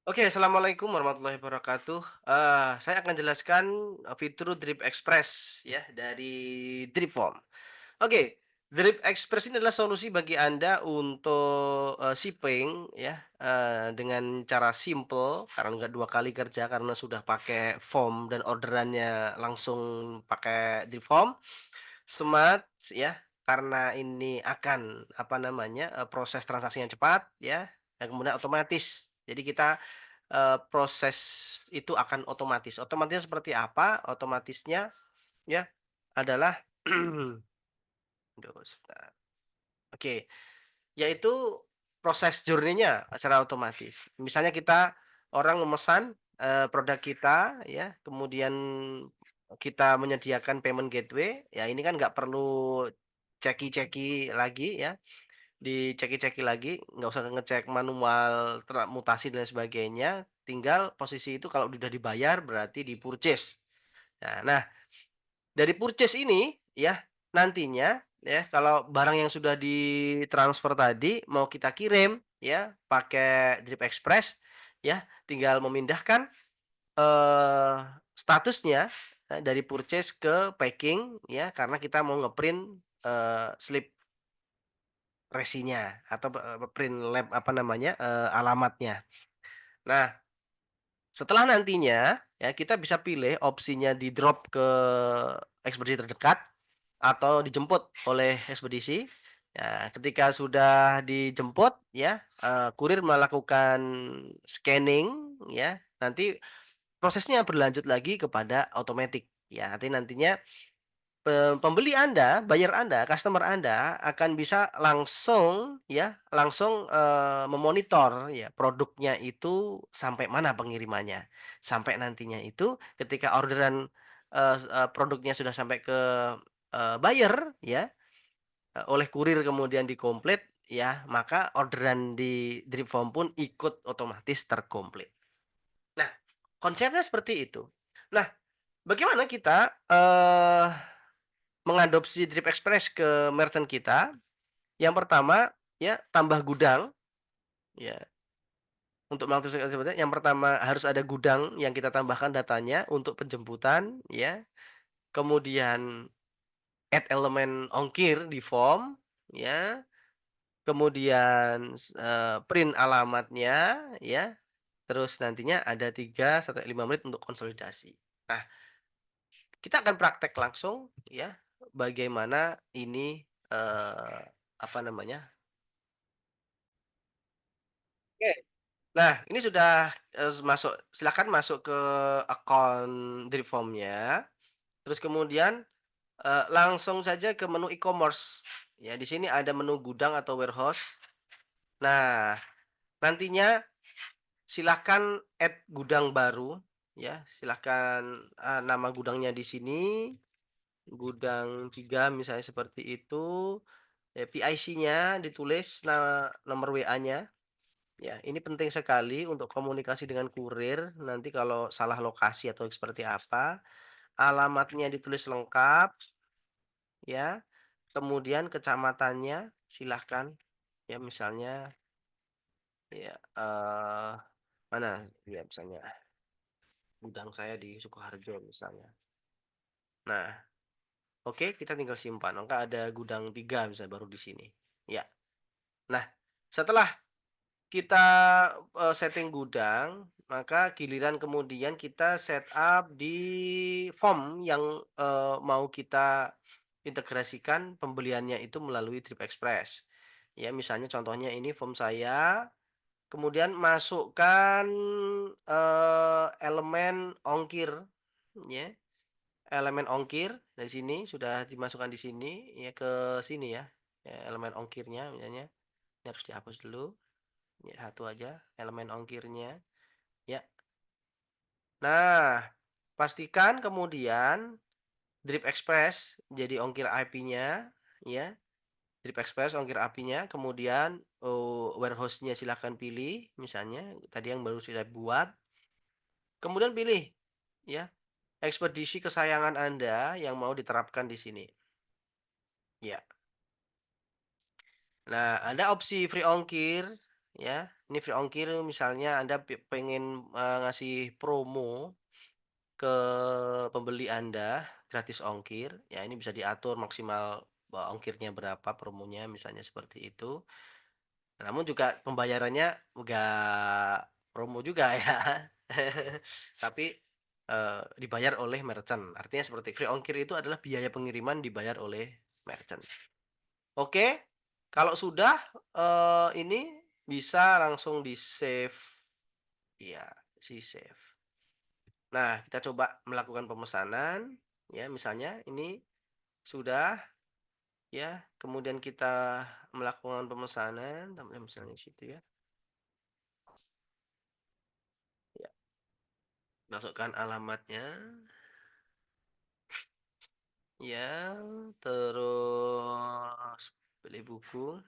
Oke, assalamualaikum warahmatullahi wabarakatuh. Saya akan jelaskan fitur Drip Express ya dari Dripform. Oke, Drip Express ini adalah solusi bagi Anda untuk shipping ya dengan cara simple karena nggak dua kali kerja karena sudah pakai form dan orderannya langsung pakai Dripform. Smart ya karena ini akan apa namanya proses transaksinya cepat ya dan kemudian otomatis. Jadi kita proses itu akan otomatis. Otomatisnya seperti apa? Otomatisnya ya adalah aduh sebentar. Oke, yaitu proses journey-nya secara otomatis. Misalnya kita orang memesan, produk kita ya, kemudian kita menyediakan payment gateway, ya ini kan nggak perlu ceki-ceki lagi ya, diceki-ceki lagi, nggak usah ngecek manual mutasi dan sebagainya, tinggal posisi itu kalau udah dibayar berarti di-purchase. Nah, dari purchase ini ya, nantinya ya kalau barang yang sudah ditransfer tadi mau kita kirim ya pakai Drip Express ya, tinggal memindahkan, eee, statusnya, dari purchase ke packing ya karena kita mau ngeprint, slip resinya atau print lab apa namanya, alamatnya. Nah, setelah nantinya ya kita bisa pilih opsinya di-drop ke ekspedisi terdekat atau dijemput oleh ekspedisi. Ya, ketika sudah dijemput ya, kurir melakukan scanning ya, nanti prosesnya berlanjut lagi kepada otomatik ya. Nantinya pembeli Anda, buyer Anda, customer Anda akan bisa langsung ya, langsung, memonitor ya produknya itu sampai mana pengirimannya. Sampai nantinya itu ketika orderan, produknya sudah sampai ke, buyer ya, oleh kurir kemudian dikomplit ya, maka orderan di Dripform pun ikut otomatis terkomplit. Nah, konsepnya seperti itu. Nah, bagaimana kita, mengadopsi Drip Express ke merchant kita, yang pertama ya tambah gudang, ya. Untuk melakukan seperti yang pertama harus ada gudang yang kita tambahkan datanya untuk penjemputan ya, kemudian add elemen ongkir di form ya, kemudian print alamatnya ya, terus nantinya ada 3 sampai 5 menit untuk konsolidasi. Nah, kita akan praktek langsung ya, bagaimana ini, apa namanya. Oke. Nah, ini sudah, silakan masuk ke akun Dripform-nya, terus kemudian, langsung saja ke menu e-commerce. Ya, di sini ada menu gudang atau warehouse. Nah, nantinya silahkan add gudang baru, ya, silahkan, nama gudangnya di sini, gudang 3 misalnya seperti itu, PIC-nya ditulis nomor WA-nya. Ya, ini penting sekali untuk komunikasi dengan kurir, nanti kalau salah lokasi atau seperti apa, alamatnya ditulis lengkap ya, kemudian kecamatannya silahkan ya misalnya ya, mana ya misalnya gudang saya di Sukoharjo misalnya. Nah, oke kita tinggal simpan, maka ada gudang 3 misalnya baru di sini. Ya. Nah, setelah kita, setting gudang, maka giliran kemudian kita setup di form yang, mau kita integrasikan pembeliannya itu melalui Trip Express. Ya, misalnya contohnya ini form saya, kemudian masukkan, elemen ongkir, ya, elemen ongkir dari sini sudah dimasukkan di sini, ya ke sini ya, elemen ongkirnya misalnya, ini harus dihapus dulu. Ya, satu aja elemen ongkirnya, ya. Nah, pastikan kemudian Drip Express jadi ongkir IP-nya, ya. Drip Express ongkir API-nya, kemudian, warehouse-nya silakan pilih, misalnya tadi yang baru saya buat, kemudian pilih, ya, ekspedisi kesayangan Anda yang mau diterapkan di sini. Ya. Nah, ada opsi free ongkir, ya. Ini free ongkir misalnya Anda pengen, ngasih promo ke pembeli Anda, gratis ongkir, ya ini bisa diatur maksimal, ongkirnya berapa promonya misalnya seperti itu. Namun juga pembayarannya nggak promo juga ya. Tapi, dibayar oleh merchant. Artinya seperti free ongkir itu adalah biaya pengiriman dibayar oleh merchant. Oke, kalau sudah, ini bisa langsung di-save, iya, save. Nah, kita coba melakukan pemesanan, ya misalnya ini sudah, ya, kemudian kita melakukan pemesanan, misalnya di situ ya. Ya, masukkan alamatnya, ya, terus pilih buku,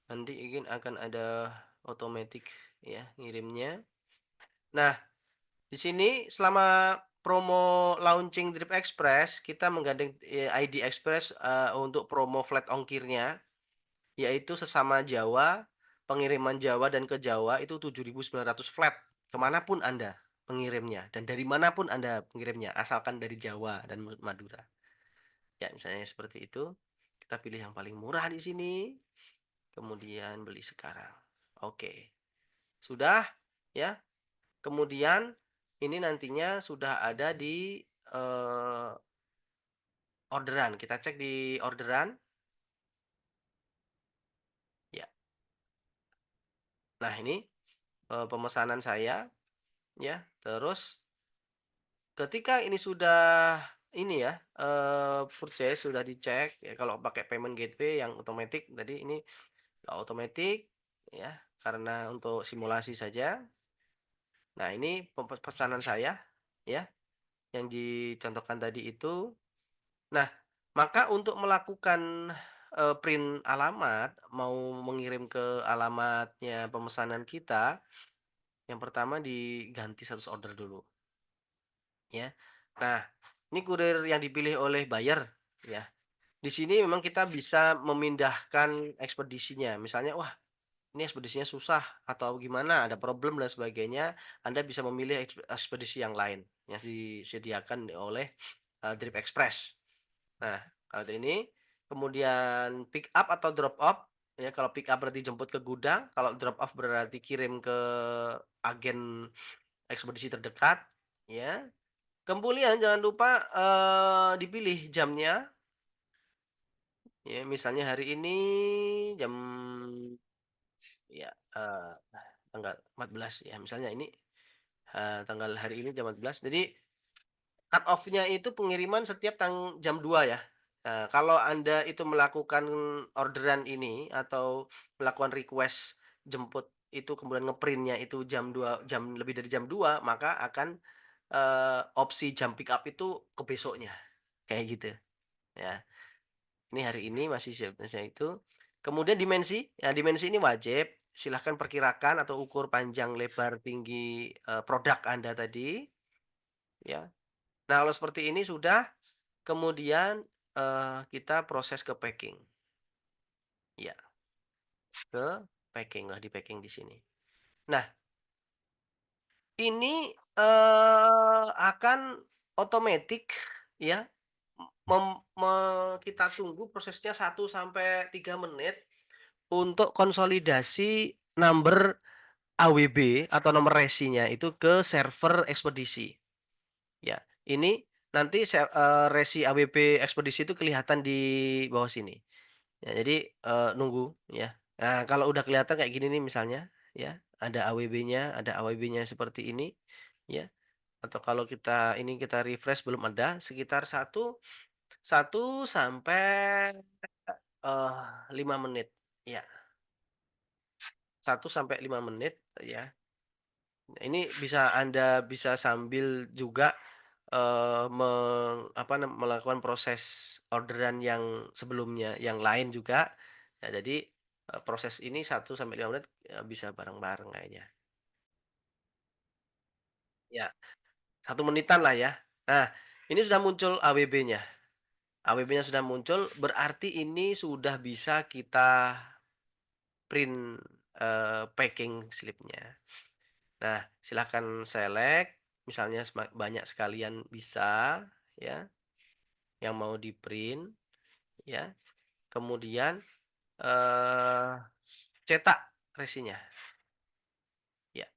nanti ingin akan ada otomatis ya ngirimnya. Nah, di sini selama promo launching Drip Express, kita menggandeng, ID Express, untuk promo flat ongkirnya, yaitu sesama Jawa, pengiriman Jawa dan ke Jawa itu 7.900 flat, kemanapun Anda pengirimnya dan dari manapun Anda pengirimnya, asalkan dari Jawa dan Madura. Ya, misalnya seperti itu. Kita pilih yang paling murah di sini, kemudian beli sekarang. Oke, sudah ya. Kemudian ini nantinya sudah ada di, orderan. Kita cek di orderan, ya. Nah ini, pemesanan saya, ya. Terus ketika ini sudah ini ya, purchase sudah dicek, ya kalau pakai payment gateway yang otomatis tadi ini nggak otomatis, ya, karena untuk simulasi saja. Nah ini pesanan saya, ya, yang dicontohkan tadi itu. Nah, maka untuk melakukan, print alamat, mau mengirim ke alamatnya pemesanan kita, yang pertama diganti status order dulu, ya. Nah, ini kurir yang dipilih oleh buyer, ya. Di sini memang kita bisa memindahkan ekspedisinya. Misalnya, wah ini ekspedisinya susah atau gimana, ada problem dan sebagainya, Anda bisa memilih ekspedisi yang lain yang disediakan oleh, Trip Express. Nah, kalau ini kemudian pick up atau drop off, ya kalau pick up berarti jemput ke gudang, kalau drop off berarti kirim ke agen ekspedisi terdekat, ya. Kemudian jangan lupa, dipilih jamnya, ya misalnya hari ini jam, ya, tanggal 14 ya misalnya ini, tanggal hari ini jam 14 jadi cut off-nya itu pengiriman setiap jam 2 ya. Kalau Anda itu melakukan orderan ini atau melakukan request jemput itu kemudian ngeprint-nya itu jam lebih dari jam 2 maka akan, opsi jam pick up itu ke besoknya, kayak gitu, ya. Ini hari ini masih siapnya itu. Kemudian dimensi, ya dimensi ini wajib, silahkan perkirakan atau ukur panjang, lebar, tinggi, produk Anda tadi, ya. Nah, kalau seperti ini sudah, kemudian, kita proses ke packing. Ya, ke packing, lah di-packing di sini. Nah, ini, akan otomatis ya, mem me kita tunggu prosesnya 1 sampai 3 menit untuk konsolidasi number AWB atau nomor resinya itu ke server ekspedisi. Ya, ini nanti resi AWB ekspedisi itu kelihatan di bawah sini. Ya, jadi, nunggu ya. Nah, kalau udah kelihatan kayak gini nih misalnya, ya, ada AWB-nya, seperti ini, ya, atau kalau kita refresh belum ada, sekitar 1 sampai 5 menit, ya, 1 sampai 5 menit, ya. Ini bisa Anda bisa sambil juga, melakukan proses orderan yang sebelumnya, yang lain juga. Ya jadi, proses ini 1 sampai 5 menit, bisa bareng-bareng kayaknya. Ya, 1 menitan lah ya. Nah, ini sudah muncul AWB-nya. AWB-nya sudah muncul, berarti ini sudah bisa kita print, packing slip-nya. Nah, silahkan select, misalnya banyak sekalian bisa, ya, yang mau di-print, ya. Kemudian, eee, cetak resinya, ya.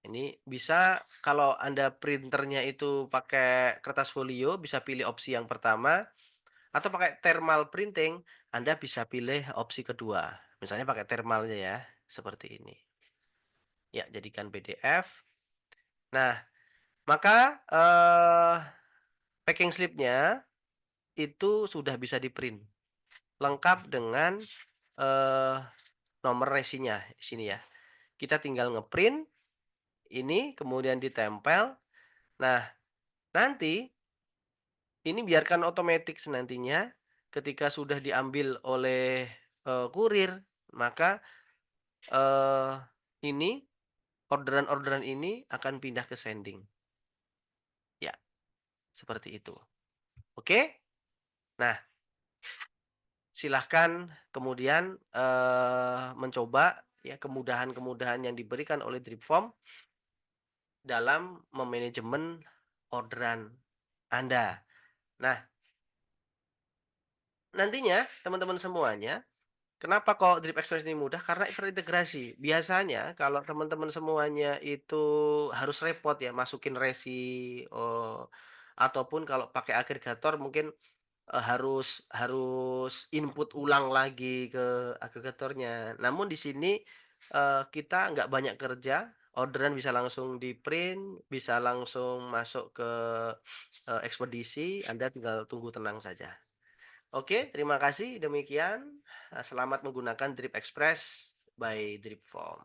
Ini bisa kalau Anda printernya itu pakai kertas folio, bisa pilih opsi yang pertama, atau pakai thermal printing, Anda bisa pilih opsi kedua. Misalnya pakai thermalnya ya, seperti ini. Ya, jadikan PDF. Nah, maka, packing slip-nya itu sudah bisa di-print, lengkap dengan, eee, nomor resinya di sini ya. Kita tinggal nge-print ini, kemudian ditempel. Nah, nanti ini biarkan otomatis nantinya ketika sudah diambil oleh, kurir, maka, eee, ini orderan-orderan ini akan pindah ke sending. Ya, seperti itu. Oke? Nah, silahkan kemudian, mencoba ya kemudahan-kemudahan yang diberikan oleh Dripform dalam memanajemen orderan Anda. Nah, nantinya teman-teman semuanya, kenapa kok Drip Express ini mudah? Karena terintegrasi. Biasanya kalau teman-teman semuanya itu harus repot ya masukin resi, ataupun kalau pakai agregator mungkin harus harus input ulang lagi ke agregatornya. Namun di sini, kita nggak banyak kerja, orderan bisa langsung di-print, bisa langsung masuk ke, ekspedisi, Anda tinggal tunggu tenang saja. Oke, terima kasih, demikian, selamat menggunakan Drip Express by Dripform.